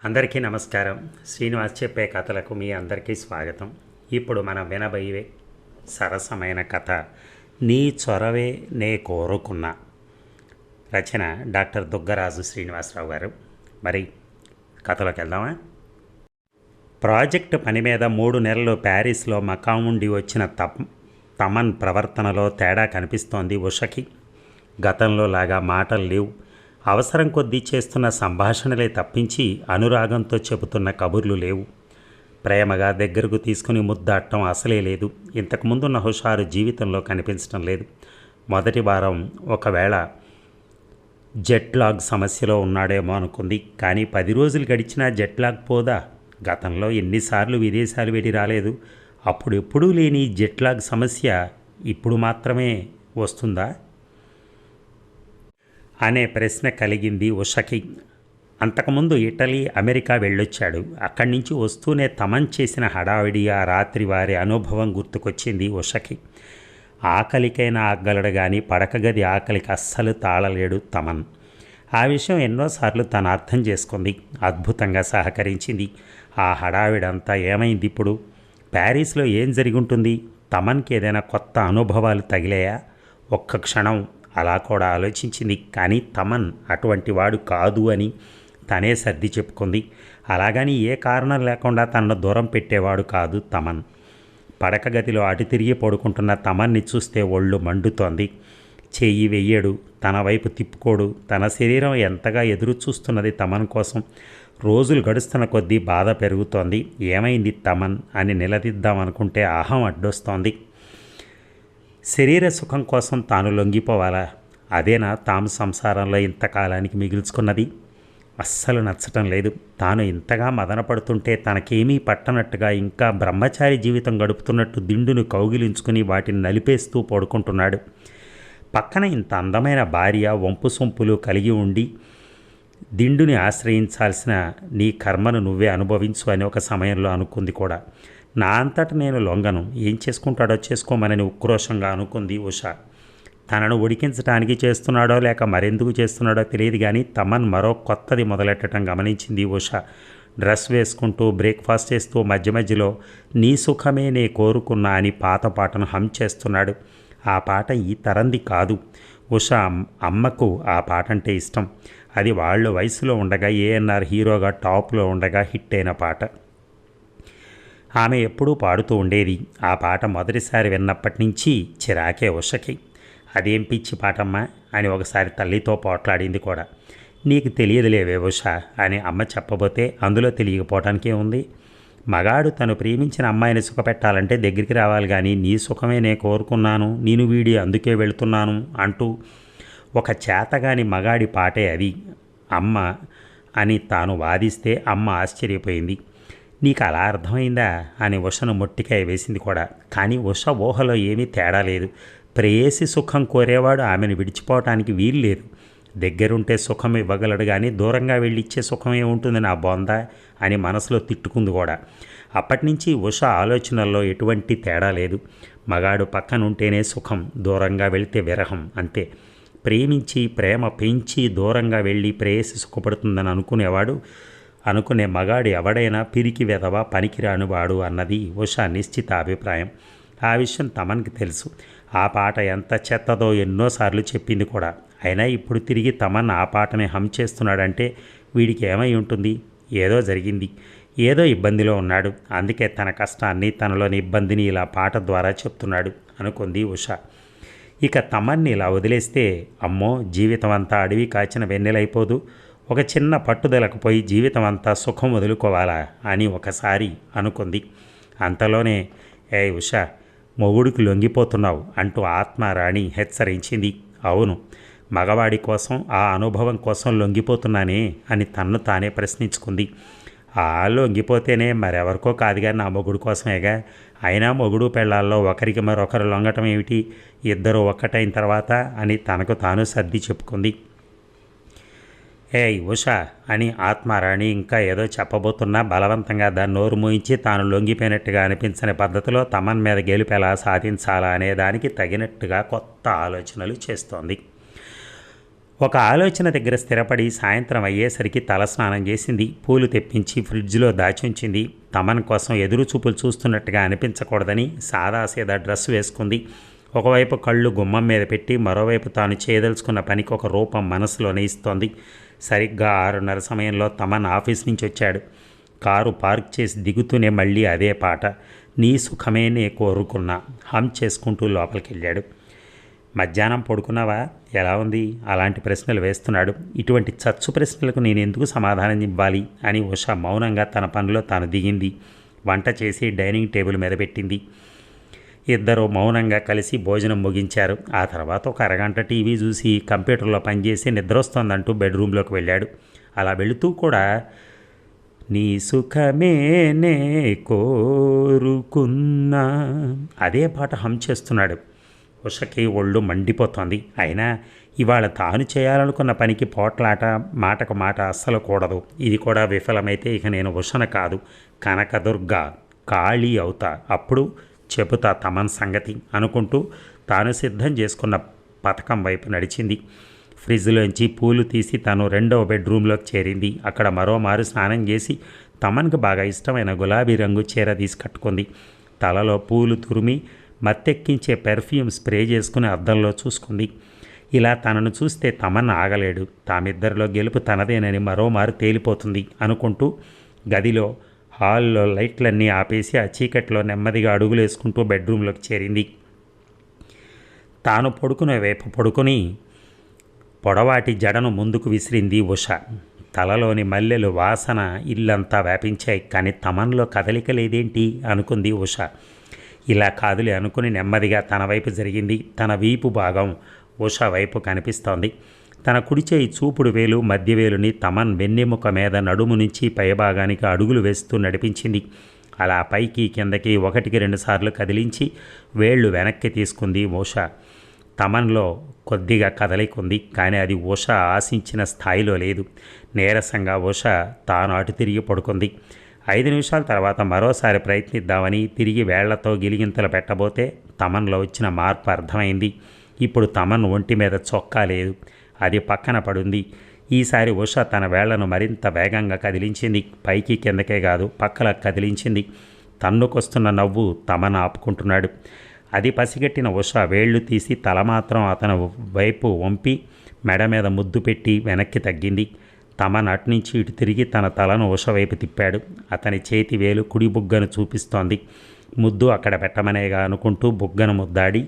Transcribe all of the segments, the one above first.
అందరికీ నమస్కారం. శ్రీనివాస్ చెప్పే కథలకు మీ అందరికీ స్వాగతం. ఇప్పుడు మనం వినబోయే సరసమైన కథ నీ చొరవే నే కోరుకున్నా. రచన డాక్టర్ దుగ్గరాజు శ్రీనివాసరావు గారు. మరి కథలోకి వెళ్దామా? ప్రాజెక్టు పని మీద 3 నెలలు ప్యారిస్లో మకాం ఉండి వచ్చిన తమన్ ప్రవర్తనలో తేడా కనిపిస్తోంది ఉషకి. గతంలో లాగా మాటలు లేవు. అవసరం కొద్దీ చేస్తున్న సంభాషణలే తప్పించి అనురాగంతో చెబుతున్న కబుర్లు లేవు. ప్రేమగా దగ్గరకు తీసుకుని ముద్దాడటం అసలే లేదు. ఇంతకుముందున్న హుషారు జీవితంలో కనిపించడం లేదు. మొదటి వారం ఒకవేళ జెట్లాగ్ సమస్యలో ఉన్నాడేమో అనుకుంది. కానీ 10 రోజులు గడిచినా జెట్లాగ్ పోదా? గతంలో ఎన్నిసార్లు విదేశాలు వెళ్ళి రాలేదు. అప్పుడెప్పుడూ లేని జెట్లాగ్ సమస్య ఇప్పుడు మాత్రమే వస్తుందా అనే ప్రశ్న కలిగింది ఉషకి. అంతకుముందు ఇటలీ, అమెరికా వెళ్ళొచ్చాడు. అక్కడి నుంచి వస్తూనే తమన్ చేసిన హడావిడి, ఆ రాత్రి వారి అనుభవం గుర్తుకొచ్చింది ఉషకి. ఆకలికైనా ఆగలడు కానీ పడక గది ఆకలికి అస్సలు తాళలేడు తమన్. ఆ విషయం ఎన్నోసార్లు తను అర్థం చేసుకుంది. అద్భుతంగా సహకరించింది. ఆ హడావిడంతా ఏమైంది ఇప్పుడు? ప్యారిస్లో ఏం జరిగి ఉంటుంది? తమన్కి ఏదైనా కొత్త అనుభవాలు తగిలాయా? ఒక్క క్షణం అలా కూడా ఆలోచించింది. కానీ తమన్ అటువంటి వాడు కాదు అని తనే సర్ది చెప్పుకుంది. అలాగని ఏ కారణం లేకుండా తనను దూరం పెట్టేవాడు కాదు తమన్. పడక గదిలో అటు తిరిగి పడుకుంటున్న తమన్ని చూస్తే ఒళ్ళు మండుతోంది. చెయ్యి వెయ్యడు, తన వైపు తిప్పుకోడు. తన శరీరం ఎంతగా ఎదురు చూస్తున్నది తమన్ కోసం. రోజులు గడుస్తున్న కొద్దీ బాధ పెరుగుతోంది. ఏమైంది తమన్ అని నిలదీద్దామనుకుంటే అహం అడ్డొస్తోంది. శరీర సుఖం కోసం తాను లొంగిపోవాలా? అదేనా తాము సంసారంలో ఇంతకాలానికి మిగుల్చుకున్నది? అస్సలు నచ్చటం లేదు. తాను ఇంతగా మదనపడుతుంటే తనకేమీ పట్టనట్టుగా ఇంకా బ్రహ్మచారి జీవితం గడుపుతున్నట్టు దిండును కౌగిలించుకుని వాటిని నలిపేస్తూ పడుకుంటున్నాడు. పక్కన ఇంత అందమైన భార్య వంపు సొంపులు కలిగి ఉండి దిండుని ఆశ్రయించాల్సిన నీ కర్మను నువ్వే అనుభవించు అని ఒక సమయంలో అనుకుంది కూడా. నా అంతట నేను లొంగను, ఏం చేసుకుంటాడో చేసుకోమనని ఉక్రోషంగా అనుకుంది ఉష. తనను ఉడికించడానికి చేస్తున్నాడో లేక మరెందుకు చేస్తున్నాడో తెలియదు కానీ తమన్ మరో కొత్తది మొదలెట్టడం గమనించింది ఉష. డ్రెస్ వేసుకుంటూ బ్రేక్ఫాస్ట్ చేస్తూ మధ్య మధ్యలో నీ సుఖమే నే కోరుకున్నా అని పాత పాటను హమ్ చేస్తున్నాడు. ఆ పాట ఈ తరంది కాదు. ఉష అమ్మకు ఆ పాట అంటే ఇష్టం. అది వాళ్ళు వయసులో ఉండగా ఏఎన్ఆర్ హీరోగా టాప్లో ఉండగా హిట్ అయిన పాట. ఆమె ఎప్పుడూ పాడుతూ ఉండేది. ఆ పాట మొదటిసారి విన్నప్పటి నుంచి చిరాకే ఉషకి. అదేం పిచ్చి పాటమ్మా అని ఒకసారి తల్లితో పోట్లాడింది కూడా. నీకు తెలియదులేవే ఉష అని అమ్మ చెప్పబోతే అందులో తెలియకపోవటానికే ఉంది. మగాడు తను ప్రేమించిన అమ్మాయిని సుఖపెట్టాలంటే దగ్గరికి రావాలి కానీ నీ సుఖమే నేను కోరుకున్నాను, నేను వీడి అందుకే వెళుతున్నాను అంటూ ఒక చేతగాని మగాడి పాటే అది అమ్మ అని తాను వాదిస్తే అమ్మ ఆశ్చర్యపోయింది. నీకు అలా అర్థమైందా అని ఉషను మొట్టికాయ వేసింది కూడా. కానీ ఉష ఊహలో ఏమీ తేడా లేదు. ప్రేయసి సుఖం కోరేవాడు ఆమెను విడిచిపోవటానికి వీలు లేదు. దగ్గరుంటే సుఖం ఇవ్వగలడు కానీ దూరంగా వెళ్ళి ఇచ్చే సుఖం ఏముంటుంది నా బొంద అని మనసులో తిట్టుకుంది కూడా. అప్పటి నుంచి ఉష ఆలోచనల్లో ఎటువంటి తేడా లేదు. మగాడు పక్కనుంటేనే సుఖం, దూరంగా వెళితే విరహం, అంతే. ప్రేమించి ప్రేమ పెంచి దూరంగా వెళ్ళి ప్రేయసి సుఖపడుతుందని అనుకునే మగాడు ఎవడైనా పిరికి వెధవ పనికిరానివాడు అన్నది ఉష నిశ్చిత అభిప్రాయం. ఆ విషయం తమన్కి తెలుసు. ఆ పాట ఎంత చెత్తదో ఎన్నోసార్లు చెప్పింది కూడా. అయినా ఇప్పుడు తిరిగి తమన్ ఆ పాటని హమ్ చేస్తున్నాడంటే వీడికి ఏమై ఉంటుంది? ఏదో జరిగింది, ఏదో ఇబ్బందిలో ఉన్నాడు. అందుకే తన కష్టాన్ని, తనలోని ఇబ్బందిని ఇలా పాట ద్వారా చెప్తున్నాడు అనుకుంది ఉష. ఇక తమన్ని ఇలా వదిలేస్తే అమ్మో జీవితం అంతా అడవి కాచిన వెన్నెలైపోదు. ఒక చిన్న పట్టుదలకు పోయి జీవితం అంతా సుఖం వదులుకోవాలా అని ఒకసారి అనుకుంది. అంతలోనే ఏ ఉష మొగుడికి లొంగిపోతున్నావు అంటూ ఆత్మారాణి హెచ్చరించింది. అవును, మగవాడి కోసం, ఆ అనుభవం కోసం లొంగిపోతున్నానే అని తన్ను తానే ప్రశ్నించుకుంది. ఆ లొంగిపోతేనే మరెవరికో కాదుగా నా మొగుడు కోసమేగా. అయినా మొగుడు పెళ్ళాల్లో ఒకరికి మరొకరు లొంగటం ఏమిటి? ఇద్దరు ఒక్కటైన తర్వాత అని తనకు తాను సర్ది చెప్పుకుంది. ఏయ్ ఉష అని ఆత్మారాణి ఇంకా ఏదో చెప్పబోతున్నా బలవంతంగా దాన్ని నోరు మూయించి తాను లొంగిపోయినట్టుగా అనిపించని పద్ధతిలో తమన్ మీద గెలుపు ఎలా సాధించాలా అనే దానికి తగినట్టుగా కొత్త ఆలోచనలు చేస్తోంది. ఒక ఆలోచన దగ్గర స్థిరపడి సాయంత్రం అయ్యేసరికి తలస్నానం చేసింది. పూలు తెప్పించి ఫ్రిడ్జ్లో దాచుంచింది. తమన్ కోసం ఎదురుచూపులు చూస్తున్నట్టుగా అనిపించకూడదని సాదాసీదా డ్రెస్ వేసుకుంది. ఒకవైపు కళ్ళు గుమ్మం మీద పెట్టి మరోవైపు తాను చేయదలుచుకున్న పనికి ఒక రూపం మనసులోనే ఇస్తోంది. సరిగ్గా 6:30 సమయంలో తమన్ ఆఫీస్ నుంచి వచ్చాడు. కారు పార్క్ చేసి దిగుతూనే మళ్ళీ అదే పాట. నీ సుఖమే నే కోరుకున్నా హమ్ చేసుకుంటూ లోపలికి వెళ్ళాడు. మధ్యాహ్నం పడుకున్నావా, ఎలా ఉంది, అలాంటి ప్రశ్నలు వేస్తున్నాడు. ఇటువంటి చచ్చు ప్రశ్నలకు నేను ఎందుకు సమాధానం ఇవ్వాలి అని ఉషా మౌనంగా తన పనిలో తాను దిగింది. వంట చేసి డైనింగ్ టేబుల్ మీద పెట్టింది. ఇద్దరు మౌనంగా కలిసి భోజనం ముగించారు. ఆ తర్వాత ఒక అరగంట టీవీ చూసి కంప్యూటర్లో పనిచేసి నిద్రొస్తోందంటూ బెడ్రూమ్లోకి వెళ్ళాడు. అలా వెళుతూ కూడా నీ సుఖమేనే కోరుకున్నా అదే పాట హమ్ చేస్తున్నాడు. ఉషకి ఒళ్ళు మండిపోతోంది. అయినా ఇవాళ తాను చేయాలనుకున్న పనికి పోట్లాట, మాటకు మాట అస్సలు కూడదు. ఇది కూడా విఫలమైతే ఇక నేను ఉషను కాదు, కనకదుర్గ కాళీ అవుతా, అప్పుడు చెబుతా తమన్ సంగతి అనుకుంటూ తాను సిద్ధం చేసుకున్న పథకం వైపు నడిచింది. ఫ్రిడ్జ్లోంచి పూలు తీసి తను రెండవ బెడ్రూమ్లోకి చేరింది. అక్కడ మరోమారు స్నానం చేసి తమన్కి బాగా ఇష్టమైన గులాబీ రంగు చీర తీసి కట్టుకుంది. తలలో పూలు తురిమి మత్తెక్కించే పెర్ఫ్యూమ్ స్ప్రే చేసుకుని అద్దంలో చూసుకుంది. ఇలా తనను చూస్తే తమన్ ఆగలేడు. తామిద్దరిలో గెలుపు తనదేనని మరోమారు తేలిపోతుంది అనుకుంటూ గదిలో హాల్లో లైట్లన్నీ ఆపేసి ఆ చీకట్లో నెమ్మదిగా అడుగులేసుకుంటూ బెడ్రూమ్లోకి చేరింది. తాను పడుకునే వైపు పడుకుని పొడవాటి జడను ముందుకు విసిరింది ఉష. తలలోని మల్లెలు వాసన ఇల్లంతా వ్యాపించాయి. కానీ తమన్లో కదలిక లేదేంటి అనుకుంది ఉష. ఇలా కాదులే అనుకుని నెమ్మదిగా తన వైపు జరిగింది. తన వీపు భాగం ఉష వైపు కనిపిస్తోంది. తన కుడిచేయి చూపుడు వేలు మధ్యవేలుని తమన్ వెన్నెముక మీద నడుము నుంచి పైభాగానికి అడుగులు వేస్తూ నడిపించింది. అలా పైకి కిందకి 1-2 సార్లు కదిలించి వేళ్లు వెనక్కి తీసుకుంది ఉష. తమన్లో కొద్దిగా కదలికుంది, కానీ అది ఉష ఆశించిన స్థాయిలో లేదు. నీరసంగా ఉష తాను అటు తిరిగి పడుకుంది. 5 నిమిషాల తర్వాత మరోసారి ప్రయత్నిద్దామని తిరిగి వేళ్లతో గిలిగింతలు పెట్టబోతే తమన్లో వచ్చిన మార్పు అర్థమైంది. ఇప్పుడు తమన్ ఒంటి మీద చొక్కా లేదు, అది పక్కన పడుంది. ఈసారి ఉష తన వేళ్లను మరింత వేగంగా కదిలించింది. పైకి కిందకే కాదు, పక్కలకు కదిలించింది. తన్నుకొస్తున్న నవ్వు తమన్ ఆపుకుంటున్నాడు. అది పసిగట్టిన ఉష వేళ్లు తీసి తల మాత్రం అతని వైపు వంపి మెడ మీద ముద్దు పెట్టి వెనక్కి తగ్గింది. తమన్ అట్నుంచి ఇటు తిరిగి తన తలను ఉష వైపు తిప్పాడు. అతని చేతి వేలు కుడి బుగ్గను చూపిస్తోంది. ముద్దు అక్కడ పెట్టమనేగా అనుకుంటూ బుగ్గను ముద్దాడి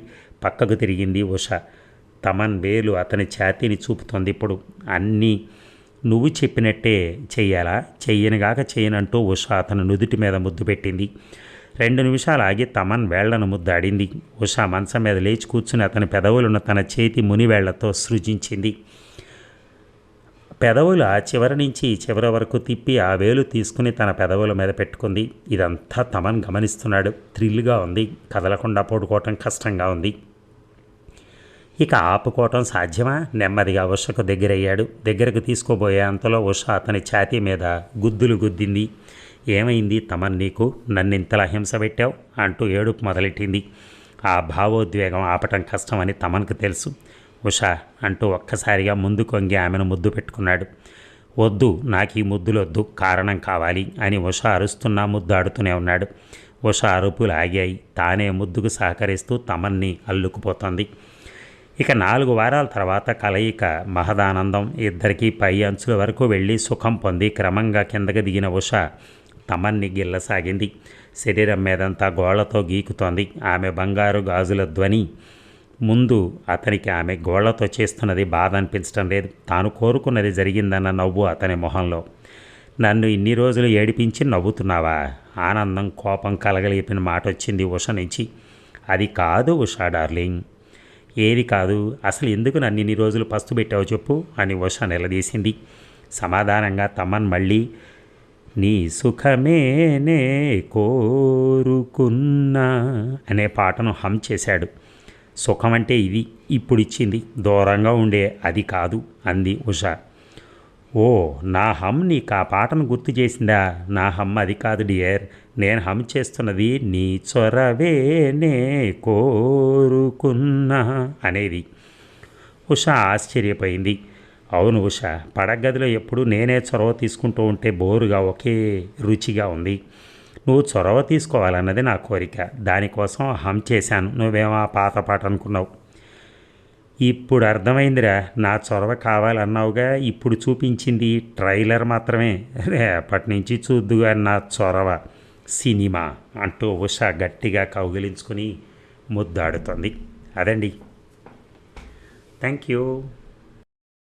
పక్కకు తిరిగింది ఉష. తమన్ వేలు అతని ఛాతీని చూపుతోంది. ఇప్పుడు అన్నీ నువ్వు చెప్పినట్టే చెయ్యాలా, చెయ్యనుగాక చెయ్యనంటూ ఉష అతను నుదుటి మీద ముద్దు పెట్టింది. 2 నిమిషాలు ఆగి తమన్ వేళ్లను ముద్దాడింది. ఉష మంచం మీద లేచి కూర్చుని అతని పెదవులను తన చేతి మునివేళ్లతో సృజించింది. పెదవులు ఆ చివరి నుంచి చివరి వరకు తిప్పి ఆ వేలు తీసుకుని తన పెదవుల మీద పెట్టుకుంది. ఇదంతా తమన్ గమనిస్తున్నాడు. థ్రిల్గా ఉంది. కదలకుండా పడుకోవటం కష్టంగా ఉంది. ఇక ఆపుకోవటం సాధ్యమా? నెమ్మదిగా ఉషకు దగ్గరయ్యాడు. దగ్గరకు తీసుకోబోయే అంతలో ఉష అతని ఛాతీ మీద గుద్దులు గుద్దింది. ఏమైంది తమన్, నీకు నన్నింతలా హింస పెట్టావు అంటూ ఏడుపు మొదలెట్టింది. ఆ భావోద్వేగం ఆపటం కష్టమని తమన్కు తెలుసు. ఉష అంటూ ఒక్కసారిగా ముందు కొంగి ఆమెను ముద్దు పెట్టుకున్నాడు. వద్దు, నాకు ఈ ముద్దులొద్దు, కారణం కావాలి అని ఉష అరుస్తున్నా ముద్దాడుతూనే ఉన్నాడు. ఉష అరుపులు ఆగాయి. తానే ముద్దుకు సహకరిస్తూ తమన్ని అల్లుకుపోతోంది. ఇక 4 వారాల తర్వాత కలయిక మహదానందం. ఇద్దరికీ పై అంచుల వరకు వెళ్ళి సుఖం పొంది క్రమంగా కిందకి దిగిన ఉష తమన్ని గిల్లసాగింది. శరీరం మీదంతా గోళ్లతో గీకుతోంది. ఆమె బంగారు గాజుల ధ్వని ముందు అతనికి ఆమె గోళ్లతో చేస్తున్నది బాధ అనిపించడం లేదు. తాను కోరుకున్నది జరిగిందన్న నవ్వు అతని మొహంలో. నన్ను ఇన్ని రోజులు ఏడిపించి నవ్వుతున్నావా? ఆనందం కోపం కలగలిపిన మాట వచ్చింది ఉష నుంచి. అది కాదు ఉష డార్లింగ్. ఏది కాదు? అసలు ఎందుకు నన్ను ఇన్ని రోజులు పస్తు పెట్టావు చెప్పు అని ఉష నిలదీసింది. సమాధానంగా తమన్ మళ్ళీ నీ సుఖమేనే కోరుకున్నా అనే పాటను హమ్ చేశాడు. సుఖం అంటే ఇది, ఇప్పుడు ఇచ్చింది, దూరంగా ఉండే అది కాదు అంది ఉష. ఓ, నా హమ్ నీకు ఆ పాటను గుర్తు చేసిందా? నా హమ్ అది కాదు డియర్. నేను హమ్ చేస్తున్నది నీ చొరవేనే కోరుకున్నా అనేది. ఉష ఆశ్చర్యపోయింది. అవును ఉష, పడగదిలో ఎప్పుడు నేనే చొరవ తీసుకుంటూ ఉంటే బోరుగా ఒకే రుచిగా ఉంది. నువ్వు చొరవ తీసుకోవాలన్నది నా కోరిక. దానికోసం హమ్ చేశాను. నువ్వేమో ఆ పాత పాట అనుకున్నావు. ఇప్పుడు అర్థమైందిరా, నా చొరవ కావాలన్నావుగా. ఇప్పుడు చూపించింది ట్రైలర్ మాత్రమే. రేపటి నుంచి చూద్దుగా నా చొరవ సినిమా అంటూ ఉష గట్టిగా కౌగిలించుకొని ముద్దాడుతుంది. అదండి. Thank you.